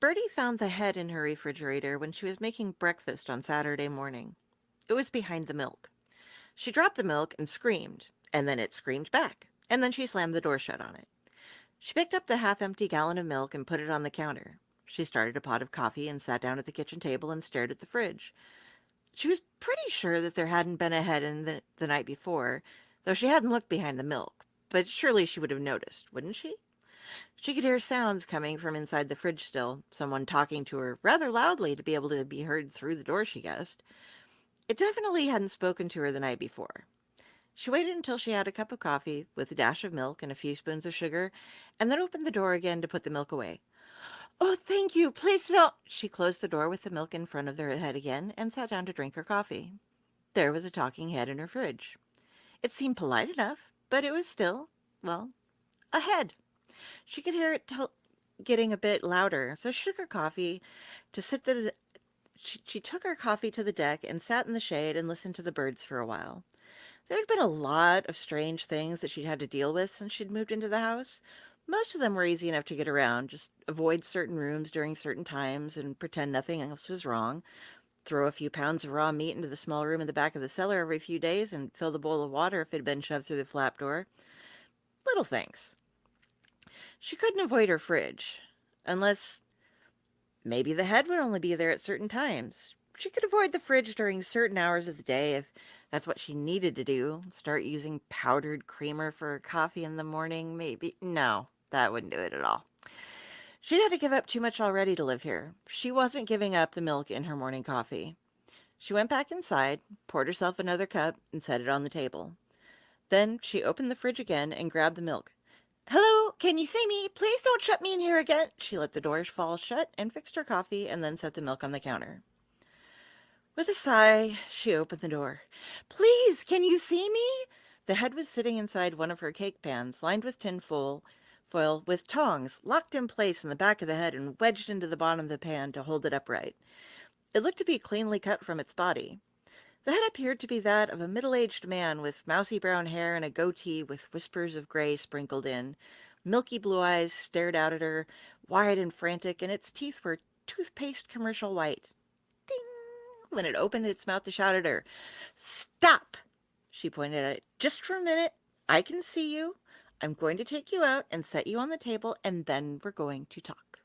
Birdie found the head in her refrigerator when she was making breakfast on Saturday morning. It was behind the milk. She dropped the milk and screamed, and then it screamed back, and then she slammed the door shut on it. She picked up the half-empty gallon of milk and put it on the counter. She started a pot of coffee and sat down at the kitchen table and stared at the fridge. She was pretty sure that there hadn't been a head in the night before, though she hadn't looked behind the milk, but surely she would have noticed, wouldn't she? She could hear sounds coming from inside the fridge still, someone talking to her rather loudly to be able to be heard through the door, she guessed. It definitely hadn't spoken to her the night before. She waited until she had a cup of coffee with a dash of milk and a few spoons of sugar, and then opened the door again to put the milk away. Oh, thank you. Please don't. She closed the door with the milk in front of her head again and sat down to drink her coffee. There was a talking head in her fridge. It seemed polite enough, but it was still, well, a head. She could hear it getting a bit louder, so she took her coffee to sit the she took her coffee to the deck and sat in the shade and listened to the birds for a while. There had been a lot of strange things that she'd had to deal with since she'd moved into the house. Most of them were easy enough to get around, just avoid certain rooms during certain times and pretend nothing else was wrong. Throw a few pounds of raw meat into the small room in the back of the cellar every few days and fill the bowl of water if it had been shoved through the flap door. Little things. She couldn't avoid her fridge, unless maybe the head would only be there at certain times. She could avoid the fridge during certain hours of the day if that's what she needed to do. Start using powdered creamer for her coffee in the morning, maybe. No, that wouldn't do it at all. She'd had to give up too much already to live here. She wasn't giving up the milk in her morning coffee. She went back inside, poured herself another cup, and set it on the table. Then she opened the fridge again and grabbed the milk. Hello, can you see me? Please don't shut me in here again. She let the doors fall shut and fixed her coffee and then set the milk on the counter. With a sigh, she opened the door. Please, can you see me? The head was sitting inside one of her cake pans, lined with tin foil with tongs locked in place in the back of the head and wedged into the bottom of the pan to hold it upright. It looked to be cleanly cut from its body. The head appeared to be that of a middle-aged man with mousy brown hair and a goatee with whispers of gray sprinkled in. Milky blue eyes stared out at her, wide and frantic, and its teeth were toothpaste commercial white. Ding! When it opened its mouth to shout at her. Stop! She pointed at it. Just for a minute. I can see you. I'm going to take you out and set you on the table, and then we're going to talk.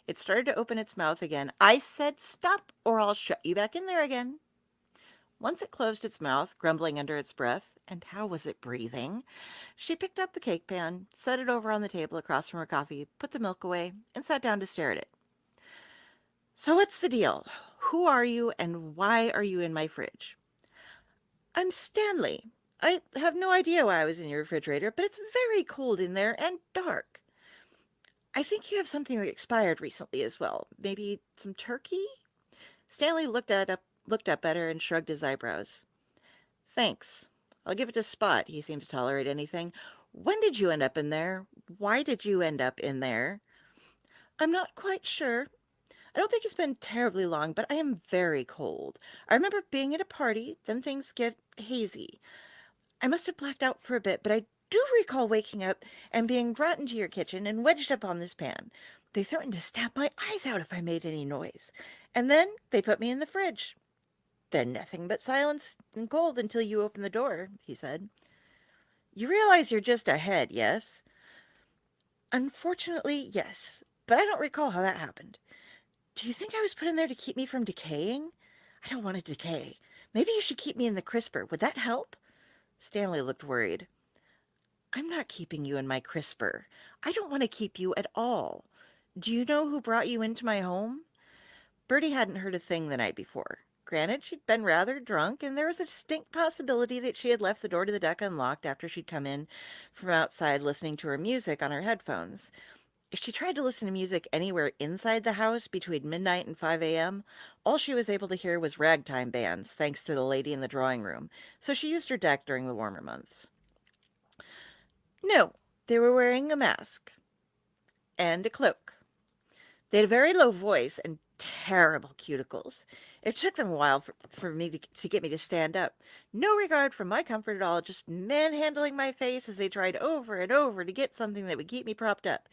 It started to open its mouth again. I said stop, or I'll shut you back in there again. Once it closed its mouth, grumbling under its breath, and how was it breathing? She picked up the cake pan, set it over on the table across from her coffee, put the milk away, and sat down to stare at it. So what's the deal? Who are you, and why are you in my fridge? I'm Stanley. I have no idea why I was in your refrigerator, but it's very cold in there and dark. I think you have something that expired recently as well. Maybe some turkey? Stanley looked up at her and shrugged his eyebrows. Thanks. I'll give it a Spot. He seems to tolerate anything. When did you end up in there? Why did you end up in there? I'm not quite sure. I don't think it's been terribly long, but I am very cold. I remember being at a party, then things get hazy. I must have blacked out for a bit, but I do recall waking up and being brought into your kitchen and wedged up on this pan. They threatened to stab my eyes out if I made any noise. And then they put me in the fridge. Then nothing but silence and cold until you opened the door, he said. You realize you're just a head, yes? Unfortunately, yes, but I don't recall how that happened. Do you think I was put in there to keep me from decaying? I don't want to decay. Maybe you should keep me in the crisper. Would that help? Stanley looked worried. I'm not keeping you in my crisper. I don't want to keep you at all. Do you know who brought you into my home? Birdie hadn't heard a thing the night before. Granted, she'd been rather drunk, and there was a distinct possibility that she had left the door to the deck unlocked after she'd come in from outside listening to her music on her headphones. If she tried to listen to music anywhere inside the house between midnight and 5 a.m., all she was able to hear was ragtime bands, thanks to the lady in the drawing room, so she used her deck during the warmer months. No, they were wearing a mask and a cloak. They had a very low voice and terrible cuticles. It took them a while for me to get me to stand up. No regard for my comfort at all, just manhandling my face as they tried over and over to get something that would keep me propped up.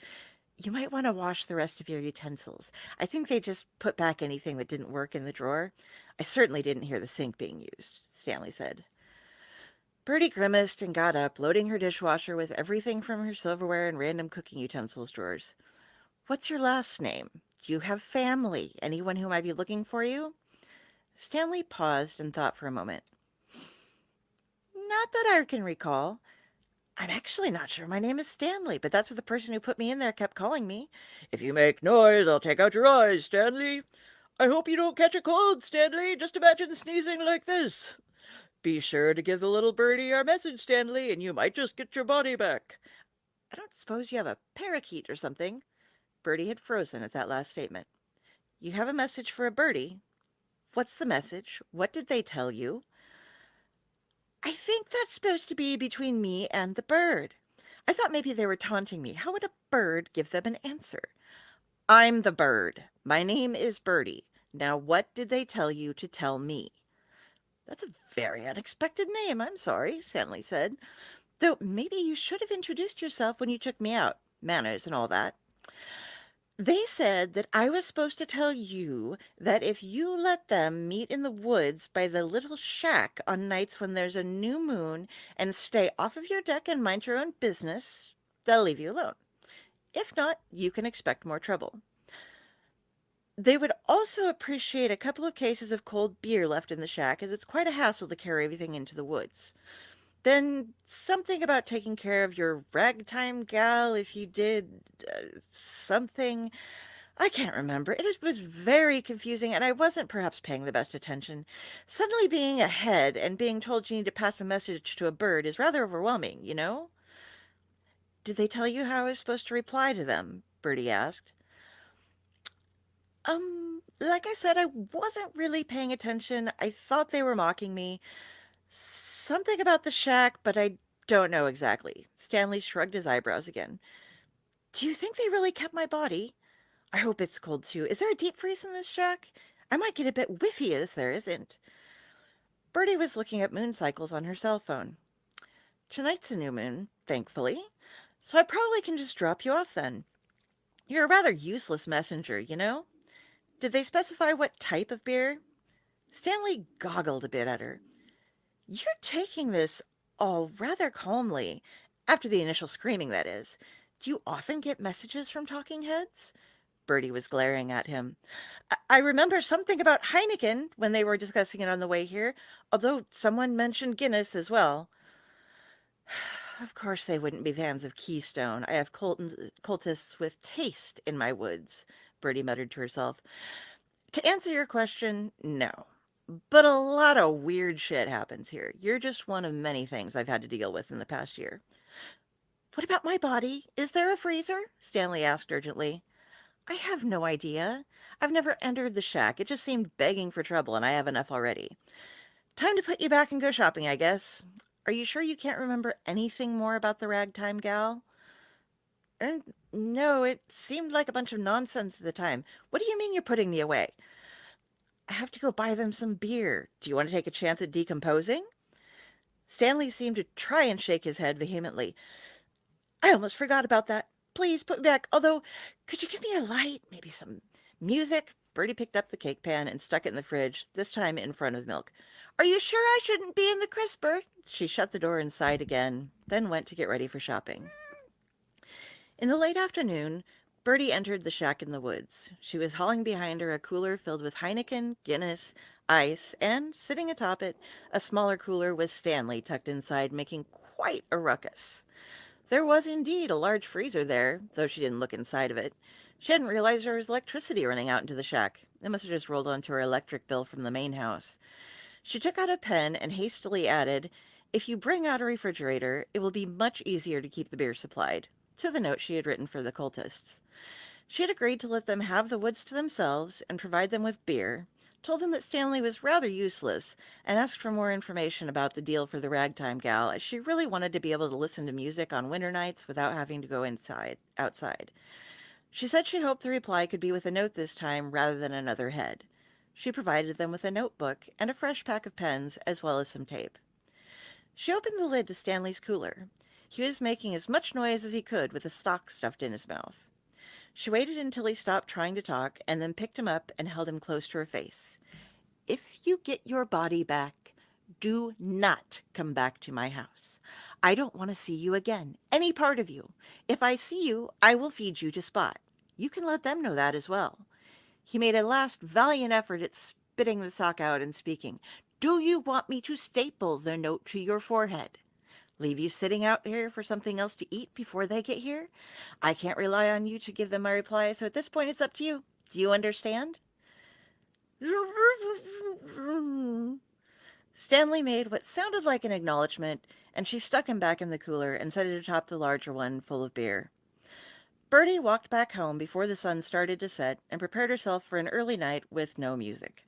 You might want to wash the rest of your utensils. I think they just put back anything that didn't work in the drawer. I certainly didn't hear the sink being used, Stanley said. Birdie grimaced and got up, loading her dishwasher with everything from her silverware and random cooking utensils drawers. What's your last name? Do you have family? Anyone who might be looking for you? Stanley paused and thought for a moment. Not that I can recall. I'm actually not sure my name is Stanley, but that's what the person who put me in there kept calling me. If you make noise, I'll take out your eyes, Stanley. I hope you don't catch a cold, Stanley. Just imagine sneezing like this. Be sure to give the little birdie our message, Stanley, and you might just get your body back. I don't suppose you have a parakeet or something? Birdie had frozen at that last statement. You have a message for a birdie? What's the message? What did they tell you? I think that's supposed to be between me and the bird. I thought maybe they were taunting me. How would a bird give them an answer? I'm the bird. My name is Birdie. Now, what did they tell you to tell me? That's a very unexpected name, I'm sorry, Stanley said. Though maybe you should have introduced yourself when you took me out. Manners and all that. They said that I was supposed to tell you that if you let them meet in the woods by the little shack on nights when there's a new moon and stay off of your deck and mind your own business, they'll leave you alone. If not, you can expect more trouble. They would also appreciate a couple of cases of cold beer left in the shack, as it's quite a hassle to carry everything into the woods. Then something about taking care of your ragtime gal if you did something. I can't remember. It was very confusing, and I wasn't perhaps paying the best attention. Suddenly being ahead and being told you need to pass a message to a bird is rather overwhelming, you know? Did they tell you how I was supposed to reply to them? Birdie asked. Like I said, I wasn't really paying attention. I thought they were mocking me. Something about the shack, but I don't know exactly. Stanley shrugged his eyebrows again. Do you think they really kept my body? I hope it's cold too. Is there a deep freeze in this shack? I might get a bit whiffy if there isn't. Birdie was looking at moon cycles on her cell phone. Tonight's a new moon, thankfully, so I probably can just drop you off then. You're a rather useless messenger, you know? Did they specify what type of beer? Stanley goggled a bit at her. You're taking this all rather calmly. After the initial screaming, that is. Do you often get messages from talking heads? Birdie was glaring at him. I remember something about Heineken when they were discussing it on the way here, although someone mentioned Guinness as well. Of course they wouldn't be fans of Keystone. I have cultists with taste in my woods, Birdie muttered to herself. To answer your question, no. But a lot of weird shit happens here. You're just one of many things I've had to deal with in the past year. What about my body? Is there a freezer? Stanley asked urgently. I have no idea. I've never entered the shack. It just seemed begging for trouble, and I have enough already. Time to put you back and go shopping, I guess. Are you sure you can't remember anything more about the ragtime gal? And no, it seemed like a bunch of nonsense at the time. What do you mean you're putting me away? I have to go buy them some beer. Do you want to take a chance at decomposing? Stanley seemed to try and shake his head vehemently. I almost forgot about that. Please put me back. Although, could you give me a light? Maybe some music? Birdie picked up the cake pan and stuck it in the fridge, this time in front of the milk. Are you sure I shouldn't be in the crisper? She shut the door and sighed again, then went to get ready for shopping. In the late afternoon, Birdie entered the shack in the woods. She was hauling behind her a cooler filled with Heineken, Guinness, ice, and, sitting atop it, a smaller cooler with Stanley tucked inside, making quite a ruckus. There was indeed a large freezer there, though she didn't look inside of it. She hadn't realized there was electricity running out into the shack. It must have just rolled onto her electric bill from the main house. She took out a pen and hastily added, "If you bring out a refrigerator, it will be much easier to keep the beer supplied," to the note she had written for the cultists. She had agreed to let them have the woods to themselves and provide them with beer, told them that Stanley was rather useless, and asked for more information about the deal for the ragtime gal, as she really wanted to be able to listen to music on winter nights without having to go outside. She said she hoped the reply could be with a note this time rather than another head. She provided them with a notebook and a fresh pack of pens, as well as some tape. She opened the lid to Stanley's cooler. He was making as much noise as he could with a sock stuffed in his mouth. She waited until he stopped trying to talk and then picked him up and held him close to her face. If you get your body back, do not come back to my house. I don't want to see you again, any part of you. If I see you, I will feed you to Spot. You can let them know that as well. He made a last valiant effort at spitting the sock out and speaking. Do you want me to staple the note to your forehead? Leave you sitting out here for something else to eat before they get here? I can't rely on you to give them my reply, so at this point it's up to you. Do you understand? Stanley made what sounded like an acknowledgement, and she stuck him back in the cooler and set it atop the larger one full of beer. Birdie walked back home before the sun started to set and prepared herself for an early night with no music.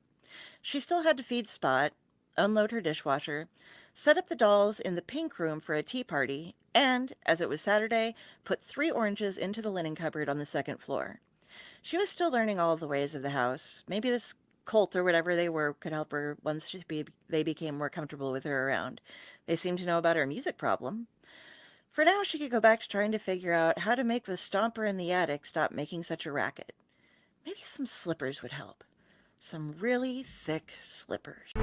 She still had to feed Spot, unload her dishwasher, set up the dolls in the pink room for a tea party, and, as it was Saturday, put 3 oranges into the linen cupboard on the second floor. She was still learning all of the ways of the house. Maybe this cult or whatever they were could help her once they became more comfortable with her around. They seemed to know about her music problem. For now, she could go back to trying to figure out how to make the stomper in the attic stop making such a racket. Maybe some slippers would help. Some really thick slippers.